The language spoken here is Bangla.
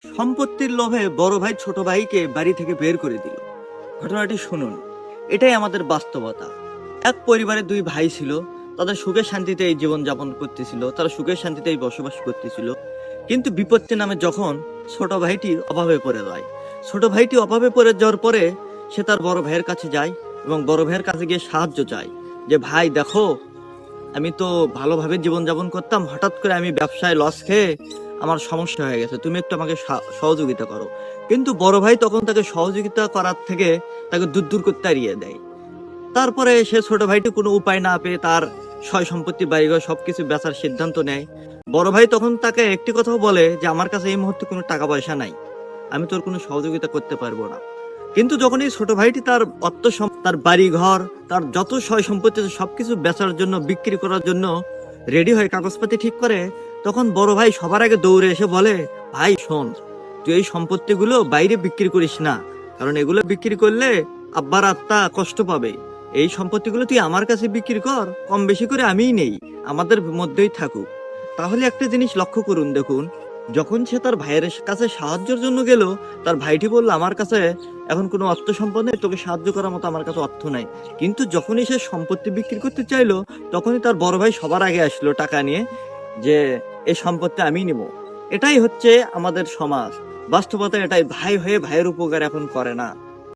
সম্পত্তির লোভে বড় ভাই ছোট ভাইকে বাড়ি থেকে বের করে দিল। ঘটনাটি শুনুন, এটাই আমাদের বাস্তবতা। এক পরিবারে দুই ভাই ছিল, তাদের সুখে শান্তিতে এই জীবন যাপন করতেছিল, তারা সুখে শান্তিতে এই বসবাস করতেছিল। কিন্তু বিপত্তি নামে যখন ছোট ভাইটি অভাবে পড়ে যায়, ছোট ভাইটি অভাবে পড়ে যাওয়ার পরে সে তার বড় ভাইয়ের কাছে যায় এবং বড় ভাইয়ের কাছে গিয়ে সাহায্য চায় যে ভাই দেখো, আমি তো ভালোভাবে জীবনযাপন করতাম, হঠাৎ করে আমি ব্যবসায় লস খেয়ে আমার সমস্যা হয়ে গেছে, তুমি একটু আমাকে সহযোগিতা করো। কিন্তু বড় ভাই তখন তাকে সহযোগিতা করার থেকে তাকে দূর দূর করতে এড়িয়ে দেয়। তারপরে সে ছোট ভাইটি কোনো উপায় না পেয়ে তার সয় সম্পত্তি বাড়িঘর সবকিছু বেচার সিদ্ধান্ত নেয়। বড় ভাই তখন তাকে একটি কথাও বলে যে আমার কাছে এই মুহূর্তে কোনো টাকা পয়সা নাই, আমি তোর কোনো সহযোগিতা করতে পারবো না। কিন্তু যখন এই ছোট ভাইটি তার তার বাড়ি ঘর, তার যত সয় সম্পত্তি আছে সবকিছু বেচার জন্য, বিক্রি করার জন্য রেডি হয়ে কাগজপাতি ঠিক করে, তখন বড় ভাই সবার আগে দৌড়ে এসে বলে, ভাই শোন, তুই এই সম্পত্তিগুলো বাইরে বিক্রি করিস না, কারণ এগুলো বিক্রি করলে আব্বার আত্মা কষ্ট পাবে। এই সম্পত্তিগুলো তুই আমার কাছে বিক্রি কর, কম বেশি করে আমিই নেই, আমাদের মধ্যেই থাকুক। তাহলে একটা জিনিস লক্ষ্য করুন, দেখুন, যখন সে তার ভাইয়ের কাছে সাহায্যের জন্য গেল, তার ভাইটি বলল আমার কাছে এখন কোনো অর্থ সম্পদ নেই, তোকে সাহায্য করার মতো আমার কাছে অর্থ নাই। কিন্তু যখনই সে সম্পত্তি বিক্রি করতে চাইলো, তখনই তার বড় ভাই সবার আগে আসলো টাকা নিয়ে, যে এই সম্পত্তি আমি নিব। এটাই হচ্ছে আমাদের সমাজ, বাস্তবতা এটাই। ভাই হয়ে ভাইয়ের উপকার এখন করে না।